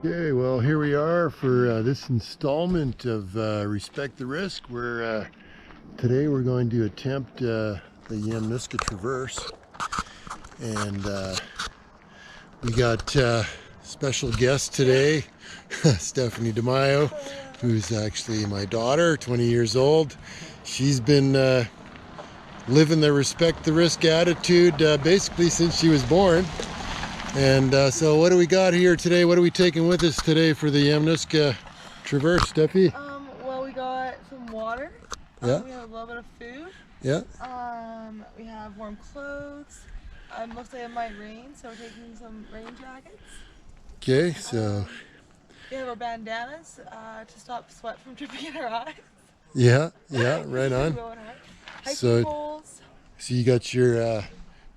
Okay, well here we are for this installment of Respect+the+Risk. Today we're going to attempt the Yamnuska Traverse, and we got special guest today, Stephanie DeMaio, who's actually my daughter, 20 years old. She's been living the Respect+the+Risk attitude basically since she was born. And so what do we got here today? What are we taking with us today for the Yamnuska Traverse, Steffi? Well, we got some water. Yeah. We have a little bit of food. Yeah. We have warm clothes. Mostly it might rain, so we're taking some rain jackets. Okay, so we have our bandanas to stop sweat from dripping in our eyes. Yeah, right on. Hiking poles. So you got your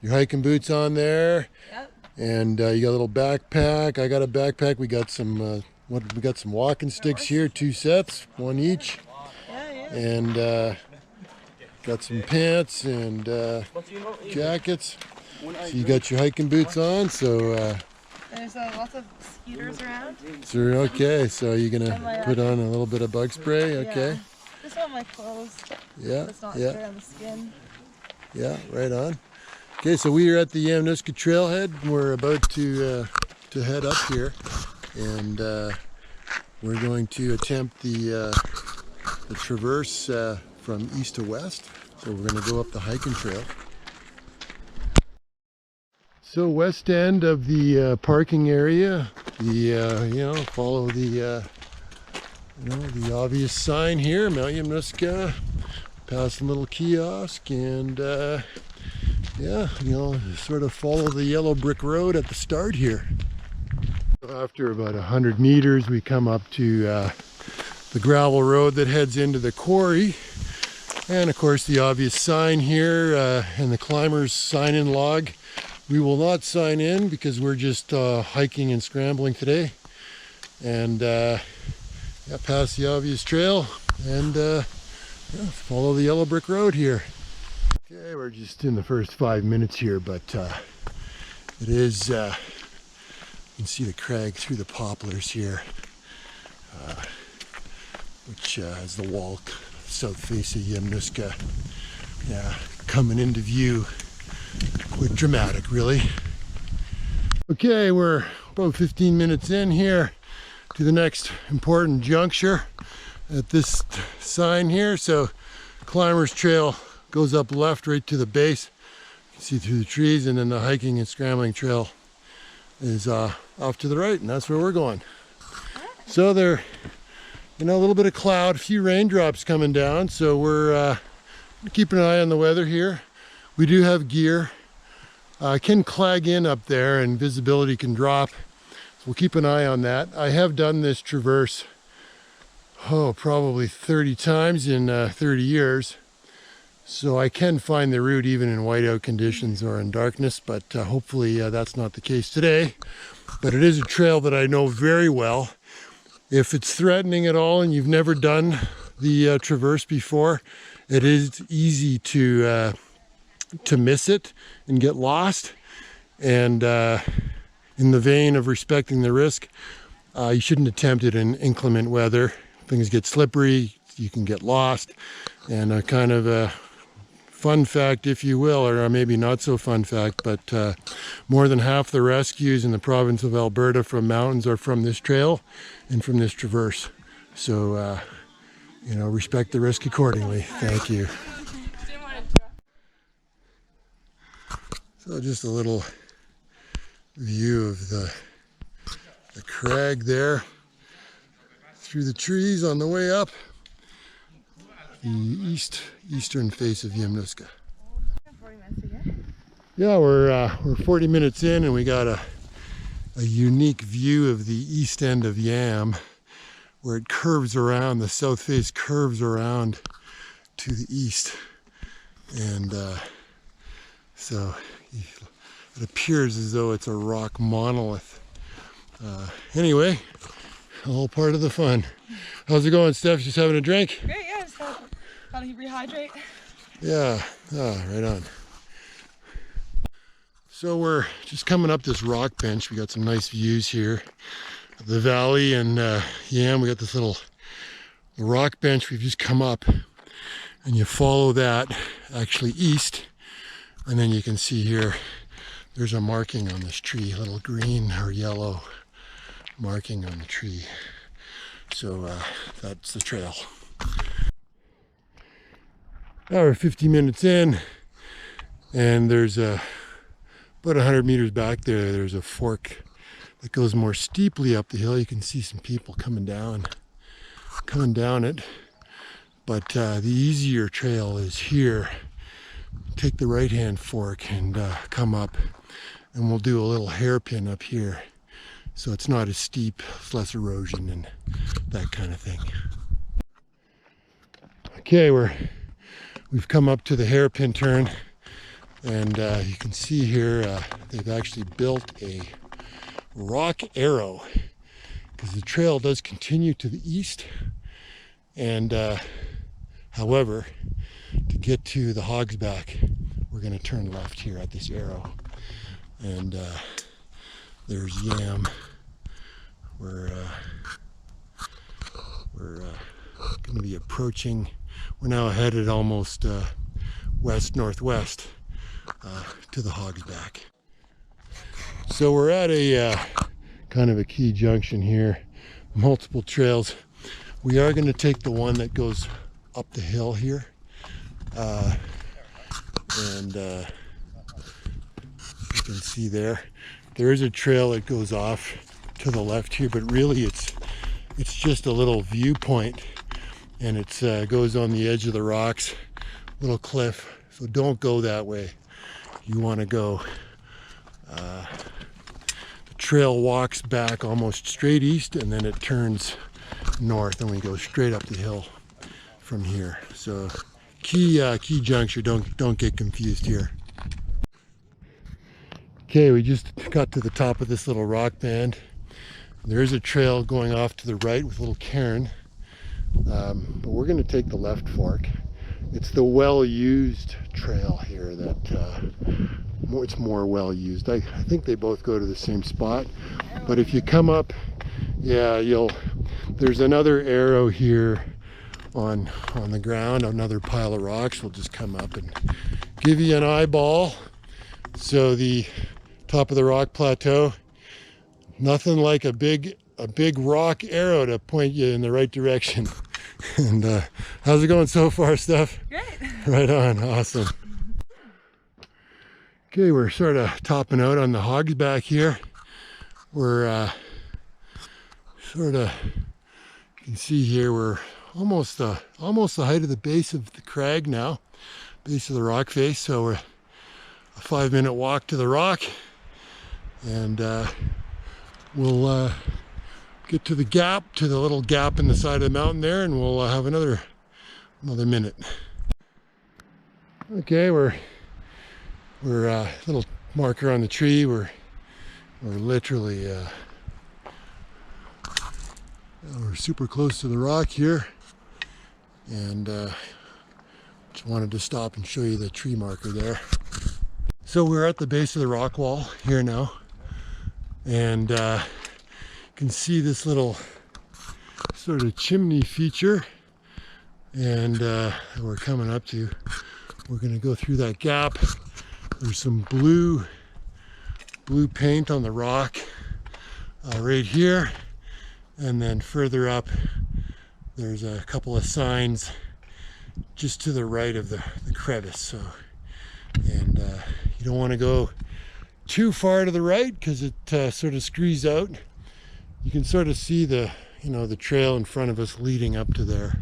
hiking boots on there. Yep. And you got a little backpack. I got a backpack. We got some we got some walking sticks here, 2 sets, 1 each. Yeah. And got some pants and jackets. So you got your hiking boots on. So there's lots of skeeters around. So okay. So you're gonna put on a little bit of bug spray. Okay. Yeah. Just on my clothes. Yeah. It's not good on the skin. Yeah. Right on. Okay, so we are at the Yamnuska Trailhead. We're about to head up here, and we're going to attempt the traverse from east to west. So we're going to go up the hiking trail. So west end of the parking area, follow the the obvious sign here, Mount Yamnuska, past the little kiosk, and yeah, sort of follow the yellow brick road at the start here. After about 100 meters, we come up to the gravel road that heads into the quarry. And of course, the obvious sign here and the climber's sign-in log. We will not sign in because we're just hiking and scrambling today. And past the obvious trail and follow the yellow brick road here. Okay, we're just in the first 5 minutes here, but it is, you can see the crag through the poplars here, which has the wall, south face of Yamnuska, coming into view. Quite dramatic, really. Okay, we're about 15 minutes in here to the next important juncture at this sign here. So, Climber's Trail goes up left right to the base. You can see through the trees, and then the hiking and scrambling trail is off to the right, and that's where we're going. So there, a little bit of cloud, a few raindrops coming down, so we're keeping an eye on the weather here. We do have gear. Can clag in up there and visibility can drop, so we'll keep an eye on that. I have done this traverse, probably 30 times in 30 years. So I can find the route even in whiteout conditions or in darkness, but hopefully that's not the case today. But it is a trail that I know very well. If it's threatening at all and you've never done the traverse before, it is easy to miss it and get lost. And in the vein of respecting the risk, you shouldn't attempt it in inclement weather. Things get slippery, you can get lost, and kind of a fun fact, if you will, or maybe not so fun fact, but more than half the rescues in the province of Alberta from mountains are from this trail and from this traverse. So, respect the risk accordingly. Thank you. So just a little view of the crag there through the trees on the way up. The eastern face of Yamnuska. Yeah, we're 40 minutes in, and we got a unique view of the east end of Yam, where it curves around. The south face curves around to the east, and so it appears as though it's a rock monolith. Anyway, all part of the fun. How's it going, Steph? Just having a drink? Great, yeah. Just gotta rehydrate. Yeah, right on. So we're just coming up this rock bench. We got some nice views here. the valley. And yeah, we got this little rock bench we've just come up, and you follow that actually east, and then you can see here there's a marking on this tree, a little green or yellow marking on the tree. So that's the trail. Now we're 50 minutes in, and there's about 100 meters back there, there's a fork that goes more steeply up the hill. You can see some people coming down it. But the easier trail is here. Take the right-hand fork and come up, and we'll do a little hairpin up here. So it's not as steep, it's less erosion and that kind of thing. Okay, we've come up to the hairpin turn, and you can see here they've actually built a rock arrow, because the trail does continue to the east, and however, to get to the Hog's Back, we're going to turn left here at this arrow. And there's Yam. We're going to be approaching. We're now headed almost west-northwest to the Hog's Back. So we're at a kind of a key junction here. Multiple trails. We are going to take the one that goes up the hill here. And you can see there is a trail that goes off to the left here, but really it's just a little viewpoint, and it goes on the edge of the rocks, little cliff. So don't go that way. You want to go the trail walks back almost straight east, and then it turns north, and we go straight up the hill from here. So key juncture, don't get confused here. Okay, we just got to the top of this little rock band. There is a trail going off to the right with a little cairn, but we're going to take the left fork. It's the well-used trail here that it's more well-used. I think they both go to the same spot, but if you come up, yeah, there's another arrow here on the ground, another pile of rocks. We'll just come up and give you an eyeball. So the top of the rock plateau, nothing like a big rock arrow to point you in the right direction. And how's it going so far, Steph? Great. Right on, awesome. Okay, we're sort of topping out on the Hog's Back here. We're sort of, you can see here, we're almost the height of the base of the crag now, base of the rock face. So we're a 5-minute walk to the rock, and we'll get to the gap, to the little gap in the side of the mountain there, and we'll have another minute. Okay, we're little marker on the tree. We're literally we're super close to the rock here, and just wanted to stop and show you the tree marker there. So we're at the base of the rock wall here now, and you can see this little sort of chimney feature, and we're coming up to. We're going to go through that gap. There's some blue paint on the rock right here, and then further up there's a couple of signs just to the right of the crevice. So, and you don't want to go too far to the right, because it sort of screes out. You can sort of see the trail in front of us leading up to there,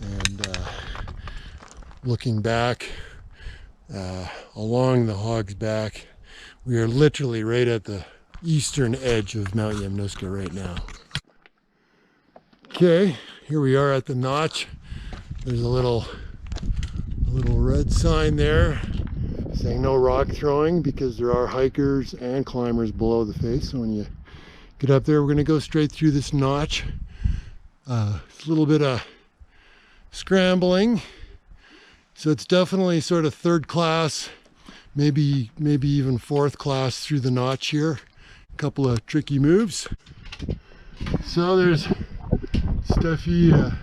and looking back along the Hog's Back, we are literally right at the eastern edge of Mount Yamnuska right now. Okay, here we are at the notch. There's a little red sign there saying no rock throwing, because there are hikers and climbers below the face. So when you get up there, we're going to go straight through this notch. It's a little bit of scrambling, so it's definitely sort of third class, maybe even fourth class through the notch here. A couple of tricky moves. So there's Steffi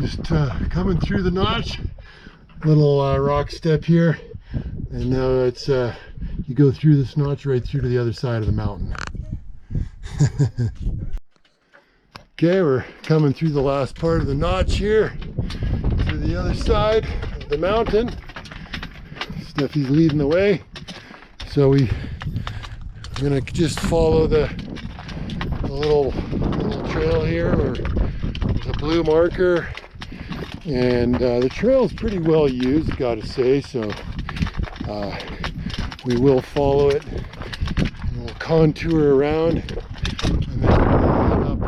just coming through the notch. Little rock step here, and now it's you go through this notch right through to the other side of the mountain. Okay, we're coming through the last part of the notch here to the other side of the mountain. Steffi's leading the way, so we're gonna just follow the little trail here where there's a blue marker, and the trail is pretty well used, gotta say, so we will follow it and we'll contour around, and then we'll head up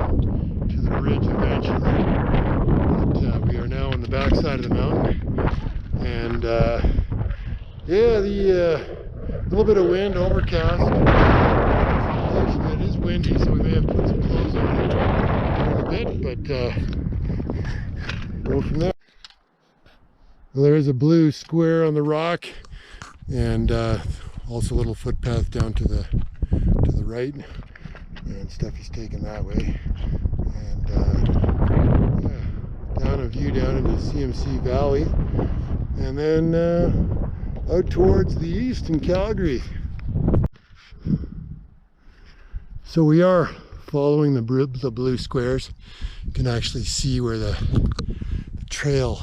to the ridge eventually. But we are now on the back side of the mountain, and yeah, the little bit of wind, overcast. It is windy, so we may have to put some clothes on in a bit, but go from there. Well, there is a blue square on the rock, and also a little footpath down to the right, and Steffi's taken that way, and yeah, down a view down into CMC Valley, and then out towards the east in Calgary. So we are following the blue squares. You can actually see where the trail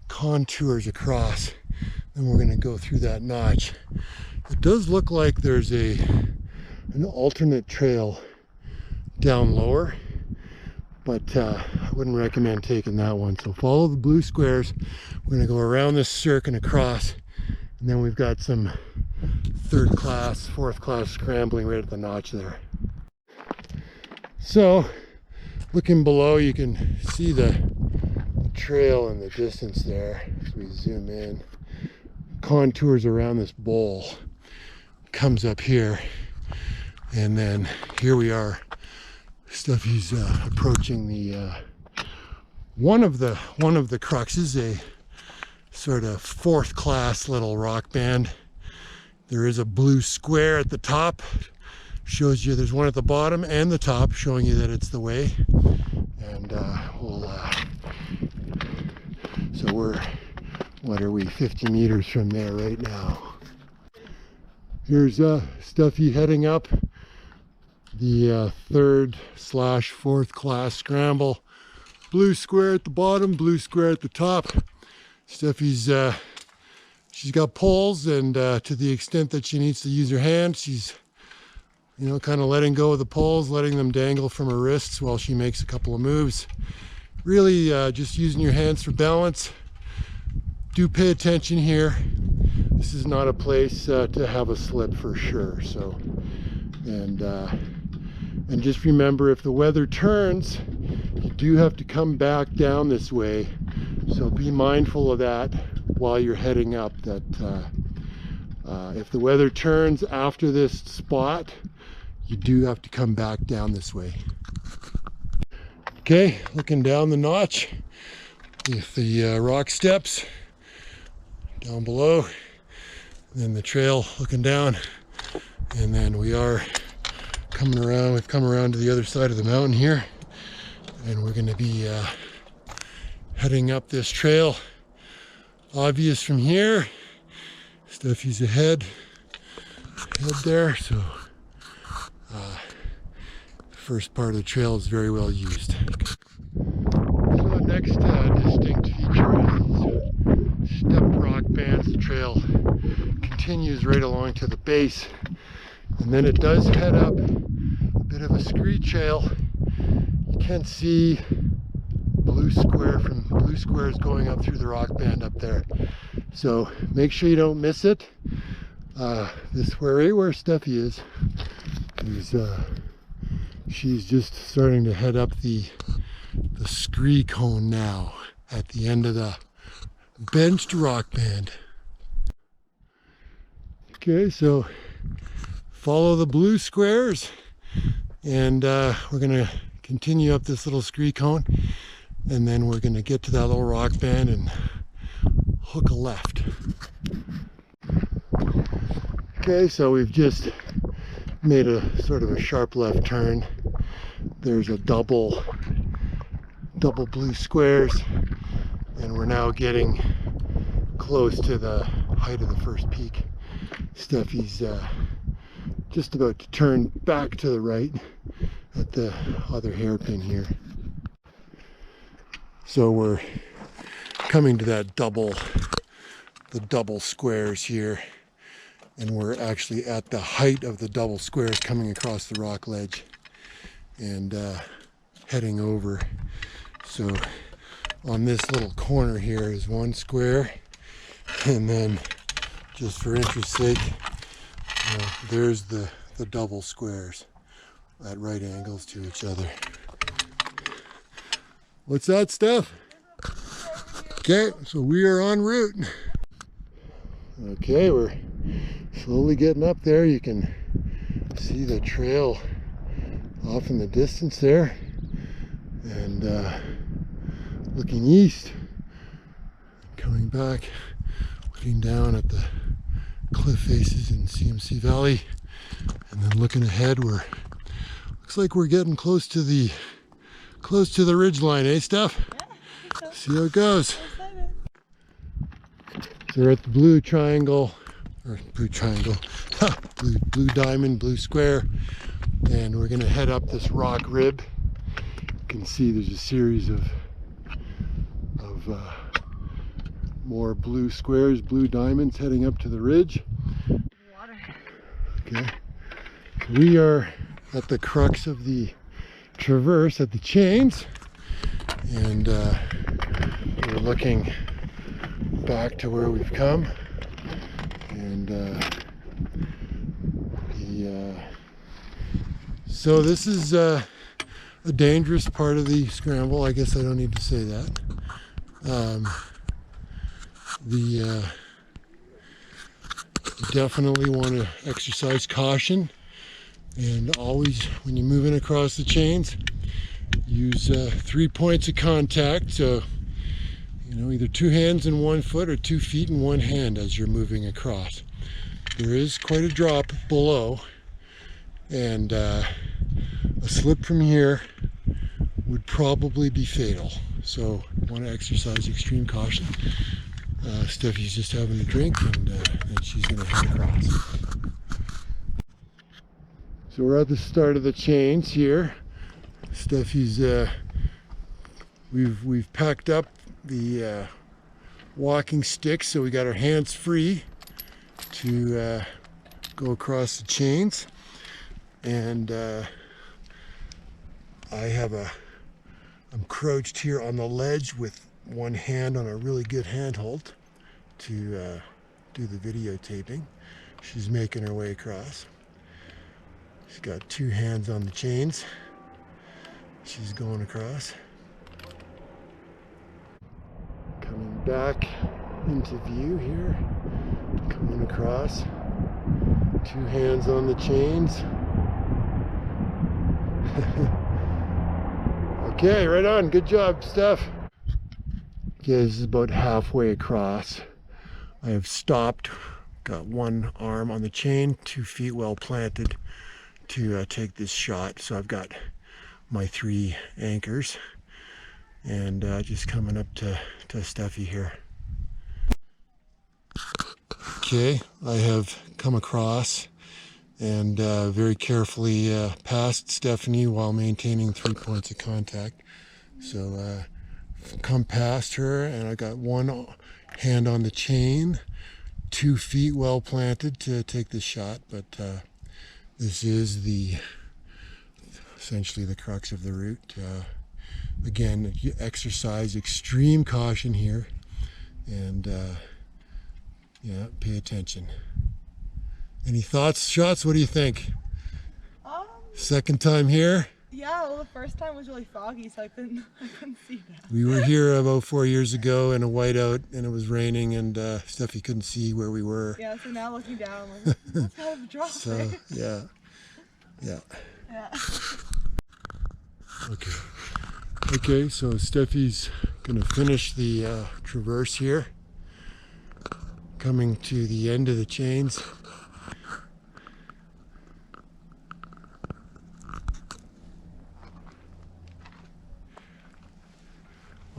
contours across. Then we're going to go through that notch. It does look like there's an alternate trail down lower, but I wouldn't recommend taking that one. So follow the blue squares. We're going to go around this circuit and across, and then we've got some third class, fourth class scrambling right at the notch there. So looking below, you can see the trail in the distance there as we zoom in. Contours around this bowl, comes up here, and then here we are. Steffi's approaching the one of the Cruxes, a sort of fourth class little rock band. There is a blue square at the top, shows you there's one at the bottom and the top, showing you that it's the way. And so we're, what are we, 50 meters from there right now. Here's Steffi heading up the third / fourth class scramble. Blue square at the bottom, blue square at the top. Steffi's she's got poles, and to the extent that she needs to use her hands, she's, you know, kind of letting go of the poles, letting them dangle from her wrists while she makes a couple of moves. Really just using your hands for balance. Do pay attention here. This is not a place to have a slip for sure. So, and just remember, if the weather turns, you do have to come back down this way. So be mindful of that while you're heading up, that if the weather turns after this spot, you do have to come back down this way. Okay, looking down the notch with the rock steps down below, then the trail looking down, and then we are coming around. We've come around to the other side of the mountain here, and we're going to be heading up this trail. Obvious from here. Steffi's ahead there, so the first part of the trail is very well used. So the next distinct feature is these stepped rock bands. The trail continues right along to the base, and then it does head up a bit of a scree trail. You can see blue squares going up through the rock band up there, so make sure you don't miss it. This where Steffi is she's just starting to head up the scree cone now at the end of the benched rock band. Okay, so follow the blue squares, and we're gonna continue up this little scree cone, and then we're gonna get to that little rock band and hook a left. Okay, so we've just made a sort of a sharp left turn, there's a double blue squares, and we're now getting close to the height of the first peak. Steffi's just about to turn back to the right at the other hairpin here. So we're coming to that the double squares here, and we're actually at the height of the double squares coming across the rock ledge and heading over. So on this little corner here is one square, and then just for interest's sake, there's the double squares at right angles to each other. What's that, Steph? Okay, so we are en route. Okay, we're slowly getting up there. You can see the trail off in the distance there, and looking east, coming back, looking down at the cliff faces in CMC Valley, and then looking ahead, looks like we're getting close to the ridge line, eh, Steph? Yeah, see how it goes. So we're at the blue triangle, blue diamond, blue square, and we're gonna head up this rock rib. You can see there's a series of more blue squares, blue diamonds heading up to the ridge. Water. Okay, we are at the crux of the traverse at the chains, and we're looking back to where we've come, and so this is a dangerous part of the scramble. I guess I don't need to say that. You definitely want to exercise caution, and always when you're moving across the chains, use 3 points of contact. So either 2 hands and 1 foot, or 2 feet and 1 hand as you're moving across. There is quite a drop below, and a slip from here would probably be fatal. So want to exercise extreme caution. Steffi's just having a drink, and she's going to head across. So we're at the start of the chains here. Steffi's we've packed up the walking sticks, so we got our hands free to go across the chains, and I'm crouched here on the ledge with one hand on a really good handhold to do the videotaping. She's making her way across. She's got 2 hands on the chains. She's going across. Coming back into view here, coming across, 2 hands on the chains. Okay, right on, good job, Steph. Okay, this is about halfway across. I have stopped, got 1 arm on the chain, 2 feet well planted to take this shot. So I've got my 3 anchors, and just coming up to Steffi here. Okay, I have come across and very carefully passed Stephanie while maintaining 3 points of contact. So come past her, and I got 1 hand on the chain, 2 feet well planted to take the shot. But this is essentially the crux of the route. Again, you exercise extreme caution here, and yeah, pay attention. Any thoughts, Shots? What do you think? Second time here? Yeah, well, the first time was really foggy, so I couldn't see that. We were here about 4 years ago in a whiteout, and it was raining, and Steffi couldn't see where we were. Yeah, so now looking down, I'm like, that's kind of a drop. So yeah. Yeah. Okay, so Steffi's gonna finish the traverse here, coming to the end of the chains.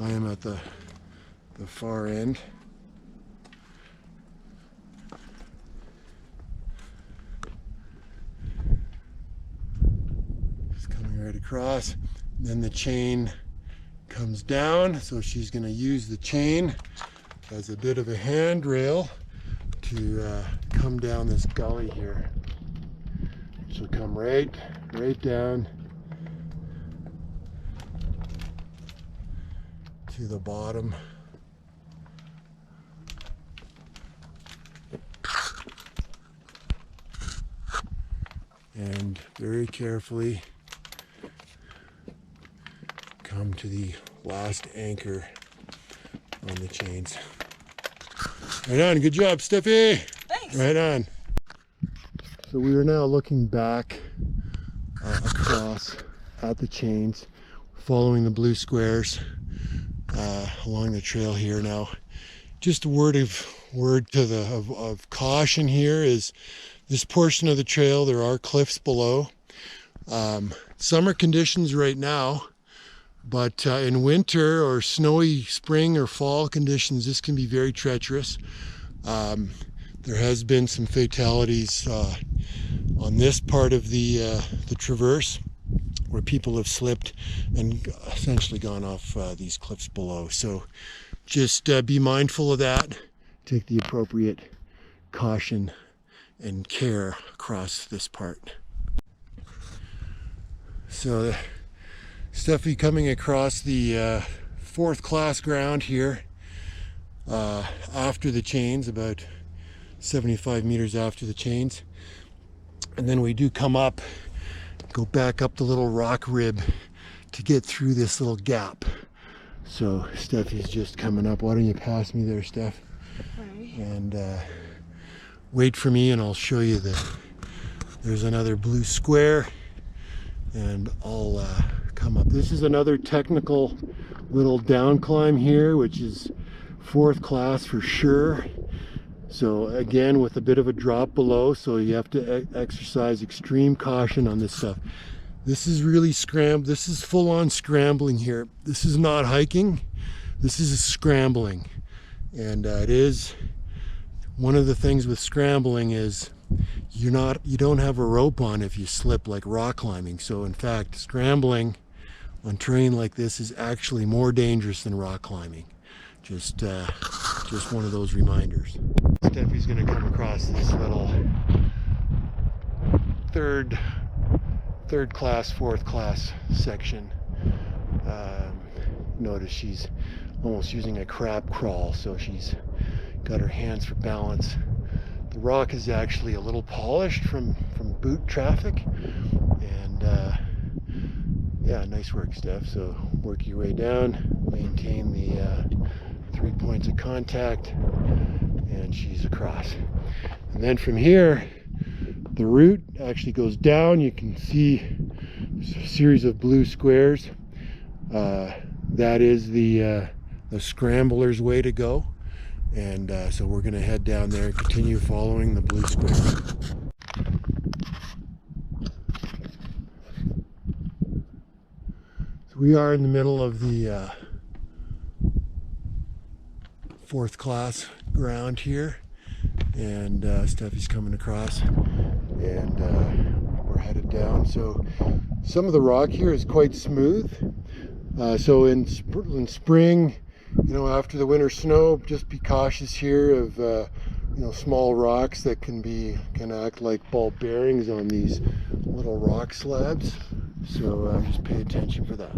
I am at the far end. Just coming right across. Then the chain comes down, so she's going to use the chain as a bit of a handrail to come down this gully here. She'll come right down to the bottom. And very carefully come to the last anchor on the chains. Right on, good job, Steffi. Thanks. Right on. So we are now looking back across at the chains, following the blue squares along the trail here. Now, just a word of caution here is this portion of the trail, there are cliffs below. Summer conditions right now, but in winter or snowy spring or fall conditions, this can be very treacherous. There has been some fatalities on this part of the traverse where people have slipped and essentially gone off these cliffs below. So just be mindful of that. Take the appropriate caution and care across this part. So Steffi coming across the fourth class ground here after the chains, about 75 meters after the chains. And then we do come up, go back up the little rock rib to get through this little gap. So Steffi's just coming up. Why don't you pass me there, Steph? Right. And wait for me and I'll show you there's another blue square, and I'll come up. This is another technical little down climb here, which is fourth class for sure. So again, with a bit of a drop below, so you have to exercise extreme caution on this stuff. This is really this is full-on scrambling here. This is not hiking, this is scrambling. And it is one of the things with scrambling is you don't have a rope on if you slip like rock climbing. So in fact, scrambling on terrain like this is actually more dangerous than rock climbing. Just one of those reminders. Steffi's gonna come across this little third class, fourth class section. Notice she's almost using a crab crawl, so she's got her hands for balance. The rock is actually a little polished from boot traffic, and yeah, nice work, Steph. So work your way down, maintain the 3 points of contact, and she's across. And then from here, the route actually goes down. You can see a series of blue squares. That is the Scrambler's way to go. And so we're going to head down there and continue following the blue squares. So we are in the middle of the fourth class ground here, and Steffi's coming across, and we're headed down. So some of the rock here is quite smooth. So in spring, you know, after the winter snow, just be cautious here of you know, small rocks that can act like ball bearings on these little rock slabs. So just pay attention for that.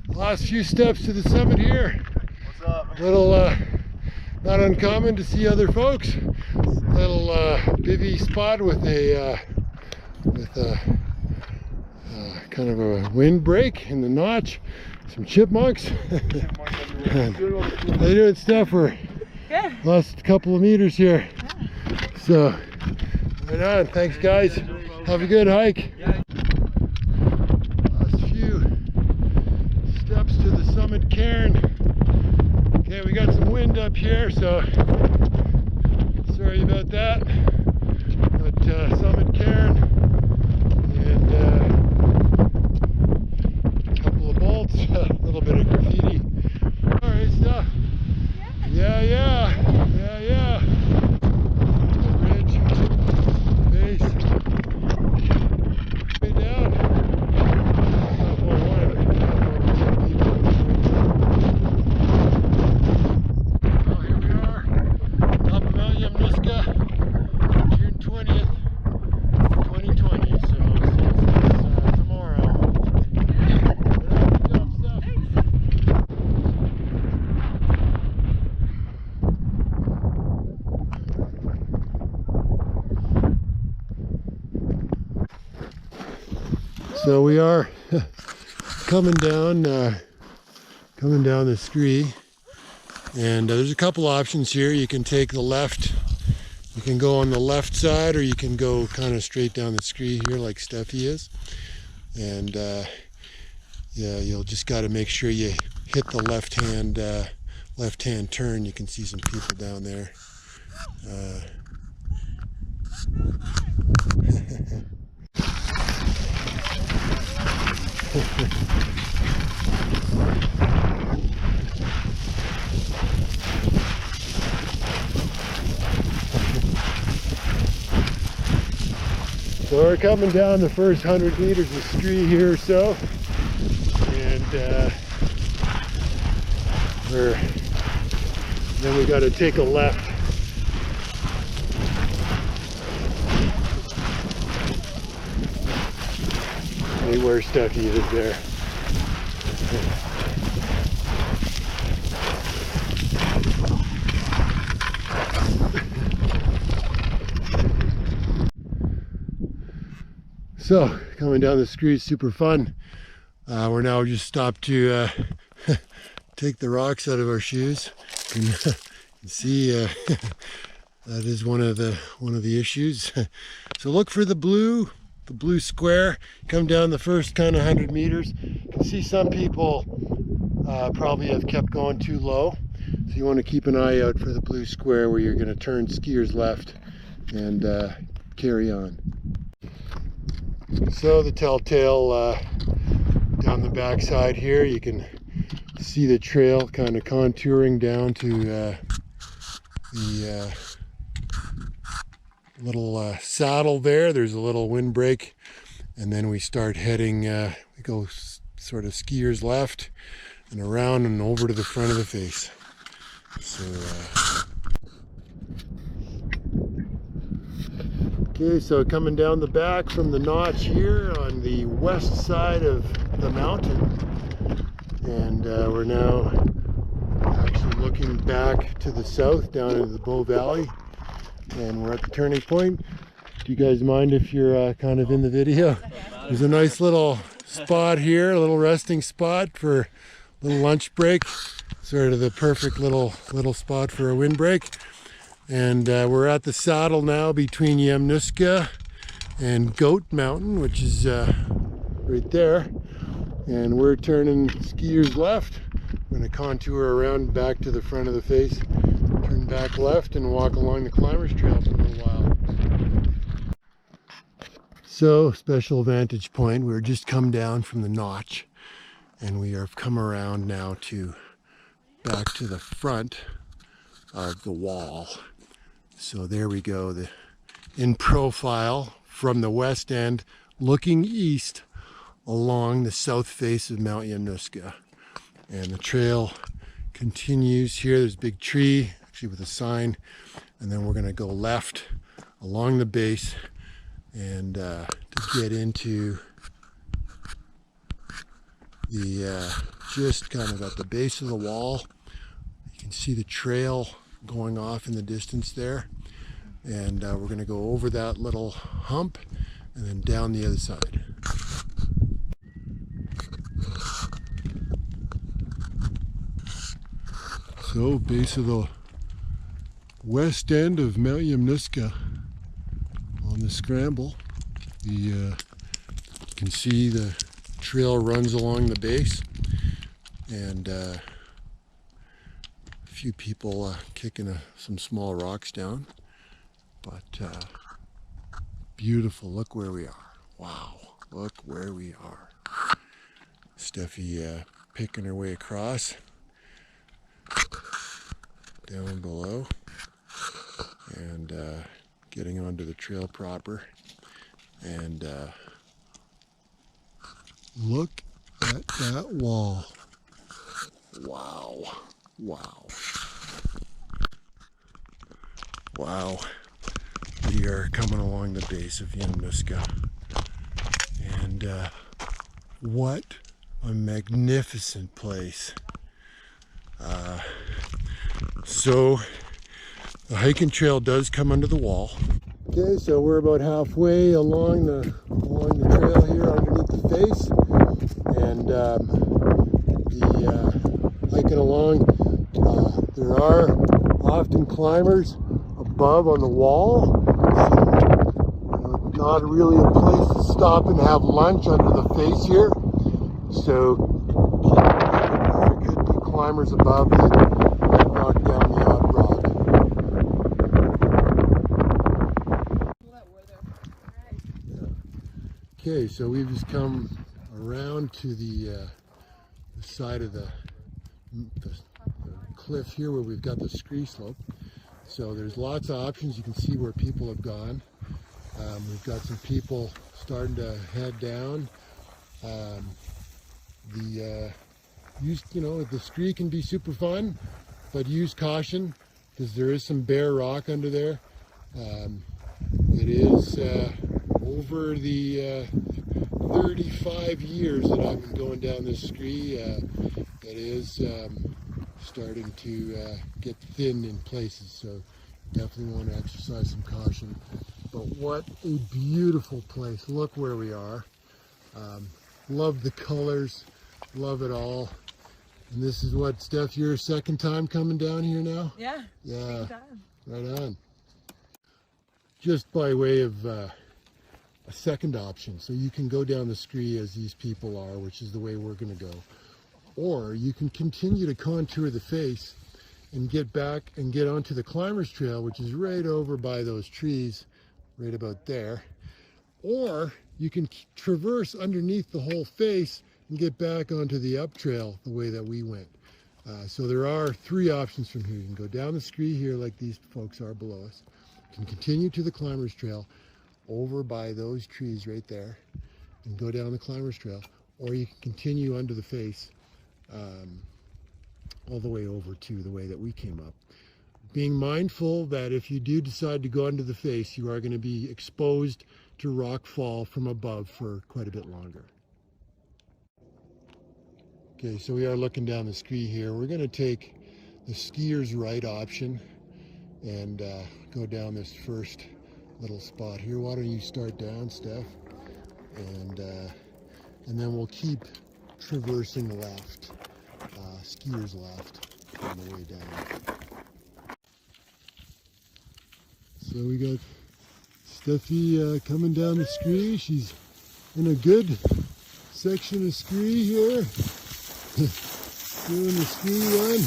Last few steps to the summit here. What's up? Little not uncommon to see other folks. Little bivvy spot with a kind of a windbreak in the notch. Some chipmunks. How you doing, Steph? We're Good. last couple of meters here. So, right on. Thanks, guys. Have a good hike. Last few steps to the summit cairn. Okay, we got some wind up here, so sorry about that. But summit cairn and a couple of bolts, a little bit of graffiti So we are coming down the Scree, and there's a couple options here. You can take the left. You can go on the left side, or you can go kind of straight down the Scree here like Steffi is. And yeah, you'll just got to make sure you hit the left-hand turn. You can see some people down there. So we're coming down the first 100 meters of Scree here or so, and then we got to take a left. Hey, where Steffi is there. So, coming down the Scree is super fun. We're now just stopped to take the rocks out of our shoes. You can see that is one of the issues. So look for the blue square. Come down the first kind of 100 meters. You can see some people probably have kept going too low. So you want to keep an eye out for the blue square where you're going to turn skiers left and carry on. So the telltale down the backside here, you can see the trail kind of contouring down to the little saddle there. There's a little windbreak, and then we start heading, we go sort of skiers left and around and over to the front of the face. So okay, so coming down the back from the notch here on the west side of the mountain, and we're now actually looking back to the south down into the Bow Valley, and we're at the turning point. Do you guys mind if you're kind of in the video? There's a nice little spot here, a little resting spot for a little lunch break, sort of the perfect little spot for a windbreak. And we're at the saddle now between Yamnuska and Goat Mountain, which is right there. And we're turning skiers left. We're going to contour around back to the front of the face, turn back left, and walk along the Climbers Trail for a little while. So, special vantage point. We're just come down from the notch, and we have come around now to back to the front of the wall. So there we go, in profile from the west end, looking east along the south face of Mount Yamnuska. And the trail continues here. There's a big tree, actually with a sign, and then we're going to go left along the base and to get into the just kind of at the base of the wall. You can see the trail going off in the distance there, and we're going to go over that little hump and then down the other side. So, base of the west end of Mount Yamnuska on the Scramble. You can see the trail runs along the base, and a few people kicking some small rocks down, but beautiful. Look where we are. Wow, look where we are. Steffi picking her way across down below and getting onto the trail proper, and look at that wall. Wow. Wow. Wow. We are coming along the base of Yamnuska, and what a magnificent place. So the hiking trail does come under the wall, Okay, so we're about halfway along the trail here underneath the face, and hiking along. There are often climbers above on the wall, so not really a place to stop and have lunch under the face here. So very good climbers above that knock down the odd rock. Okay, so we've just come around to the side of the cliff here where we've got the Scree slope. So there's lots of options. You can see where people have gone. We've got some people starting to head down. The Scree can be super fun, but use caution because there is some bare rock under there. It is over the 35 years that I've been going down this Scree, it is starting to get thin in places, so definitely want to exercise some caution. But what a beautiful place. Look where we are. Love the colors, love it all. And this is what, Steph, your second time coming down here now? Yeah. Yeah. Second time. Right on. Just by way of a second option, so you can go down the Scree as these people are, which is the way we're going to go. Or you can continue to contour the face and get back and get onto the Climbers Trail, which is right over by those trees, right about there. Or you can traverse underneath the whole face and get back onto the up trail the way that we went. So there are three options from here. You can go down the Scree here like these folks are below us. You can continue to the Climbers Trail over by those trees right there and go down the Climbers Trail, or you can continue under the face all the way over to the way that we came up. Being mindful that if you do decide to go under the face, you are going to be exposed to rock fall from above for quite a bit longer. Okay, so we are looking down the Scree here. We're going to take the skier's right option and go down this first little spot here. Why don't you start down, Steph? And then we'll keep traversing left, skier's left on the way down. So we got Steffi coming down the Scree. She's in a good section of Scree here. Doing the Scree run.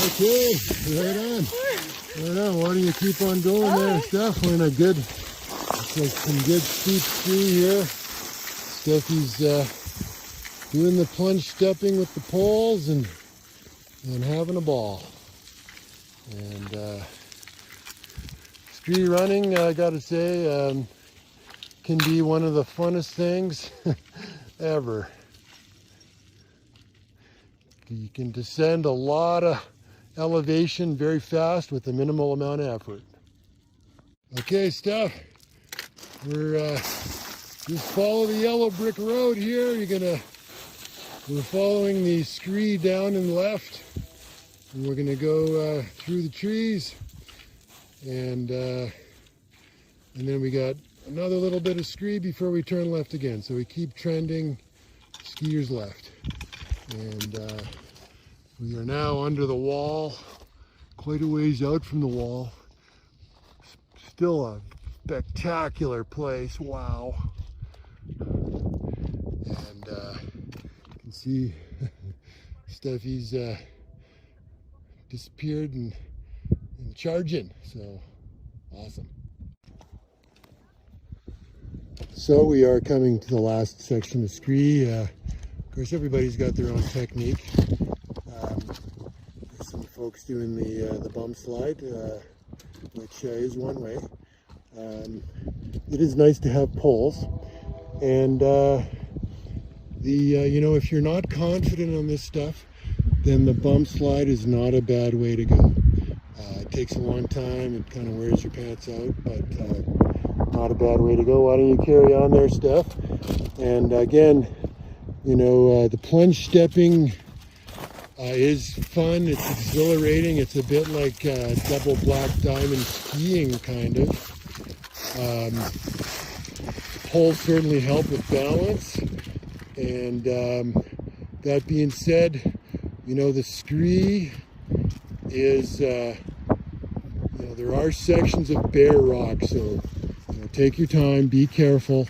Okay, right on. Right on. Why don't you keep on going there, Steph? We're in a good, looks like some good steep Scree here. Steffi's doing the plunge stepping with the poles and having a ball. And Scree running, I gotta say, can be one of the funnest things ever. You can descend a lot of elevation very fast with a minimal amount of effort. Okay, Steph, we're just follow the yellow brick road here. We're following the Scree down and left, and we're gonna go through the trees, and then we got another little bit of Scree before we turn left again. So we keep trending, skier's left. And we are now under the wall, quite a ways out from the wall. Still a spectacular place, wow. And you can see Steffi's disappeared and charging, so awesome. So we are coming to the last section of Scree. Of course, everybody's got their own technique. There's some folks doing the bump slide, which is one way. It is nice to have poles, and if you're not confident on this stuff, then the bump slide is not a bad way to go. It takes a long time, it kind of wears your pants out, but not a bad way to go. Why don't you carry on there, Steph? And again, the plunge stepping is fun. It's exhilarating. It's a bit like double black diamond skiing, kind of. Poles certainly help with balance. And that being said, you know, the Scree is, you know, there are sections of bare rock, so you know, take your time, be careful.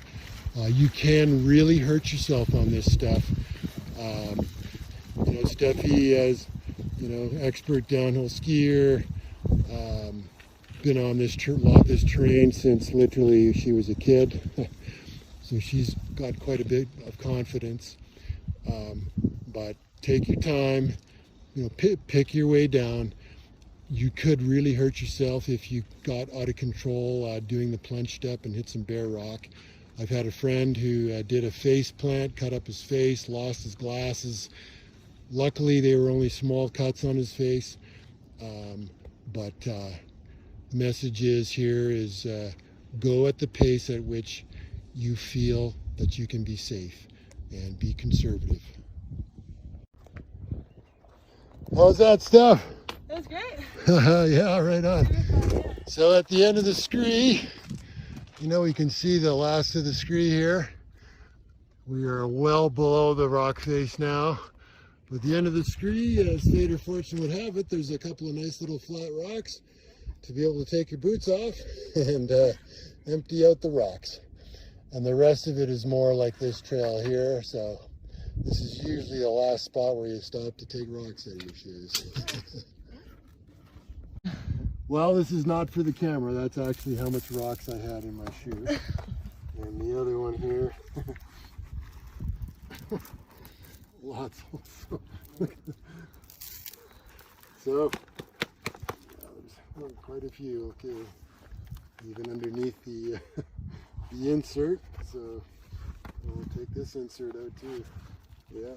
You can really hurt yourself on this stuff. You know, Steffi, as you know, expert downhill skier, been on this terrain since literally she was a kid. So she's got quite a bit of confidence. But take your time, you know, pick your way down. You could really hurt yourself if you got out of control doing the plunge step and hit some bare rock. I've had a friend who did a face plant, cut up his face, lost his glasses. Luckily, they were only small cuts on his face. But the message is here is go at the pace at which you feel that you can be safe and be conservative. How's that stuff? That was great. Yeah, right on. So at the end of the Scree, you know, we can see the last of the Scree here. We are well below the rock face now. At the end of the Scree, as fate or fortune would have it, there's a couple of nice little flat rocks to be able to take your boots off and empty out the rocks. And the rest of it is more like this trail here. So this is usually the last spot where you stop to take rocks out of your shoes. Well, this is not for the camera. That's actually how much rocks I had in my shoe. And the other one here. Lots also. So, yeah, there's quite a few, okay. Even underneath the insert. So, we'll take this insert out too. Yeah.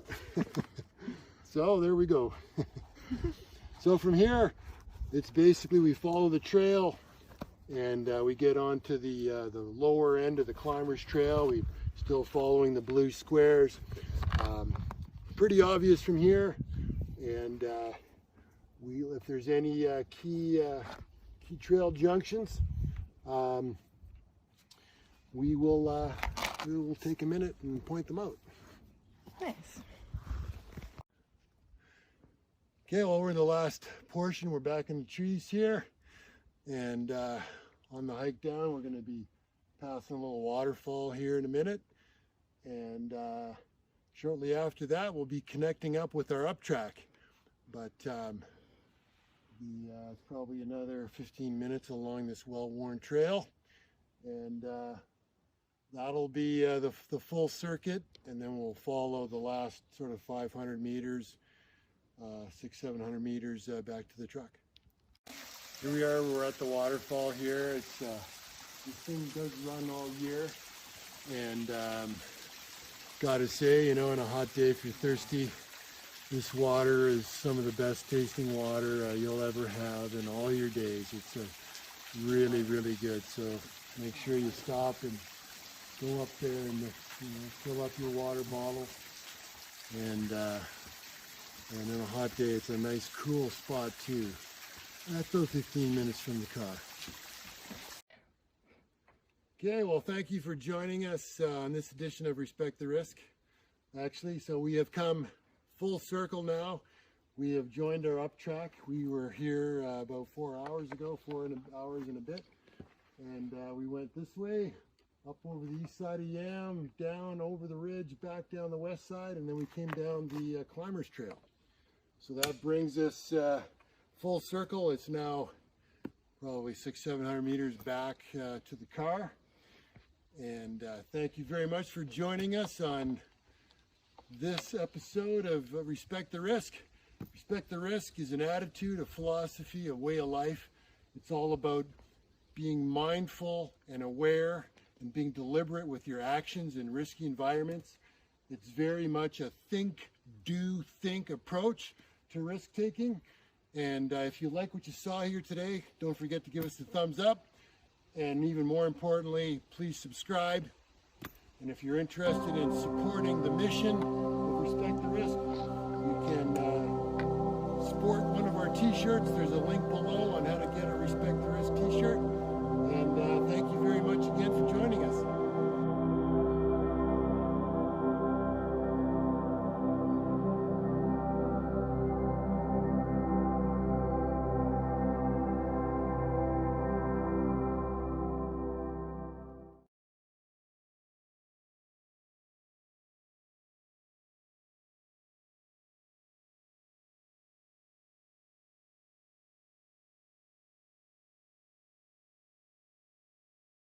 So, there we go. So from here, it's basically we follow the trail and we get onto the lower end of the climber's trail. We're still following the blue squares. Pretty obvious from here, and if there's any key trail junctions, we will take a minute and point them out. Nice. Okay, well, we're in the last portion. We're back in the trees here, and on the hike down, we're going to be passing a little waterfall here in a minute, and shortly after that, we'll be connecting up with our up track. But it's probably another 15 minutes along this well-worn trail, and that'll be the full circuit, and then we'll follow the last sort of 500 meters, 600-700 meters back to the truck. Here we are, we're at the waterfall here. It's this thing does run all year, and gotta say, you know, on a hot day if you're thirsty, this water is some of the best tasting water you'll ever have in all your days. It's really, really good. So make sure you stop and go up there and fill up your water bottle. And on a hot day, it's a nice cool spot too. That's about 15 minutes from the car. Okay, well, thank you for joining us on this edition of Respect the Risk. Actually, so we have come full circle now. We have joined our up track. We were here about 4 hours ago, 4 hours and a bit. And we went this way, up over the east side of Yam, down over the ridge, back down the west side, and then we came down the Climbers Trail. So that brings us full circle. It's now probably 600-700 meters back to the car. And thank you very much for joining us on this episode of Respect the Risk. Respect the Risk is an attitude, a philosophy, a way of life. It's all about being mindful and aware and being deliberate with your actions in risky environments. It's very much a think, do, think approach to risk taking. And if you like what you saw here today, don't forget to give us a thumbs up. And even more importantly, please subscribe. And if you're interested in supporting the mission of Respect the Risk, you can sport one of our T-shirts. There's a link below on how to get a Respect the Risk T-shirt. And thank you very much again for joining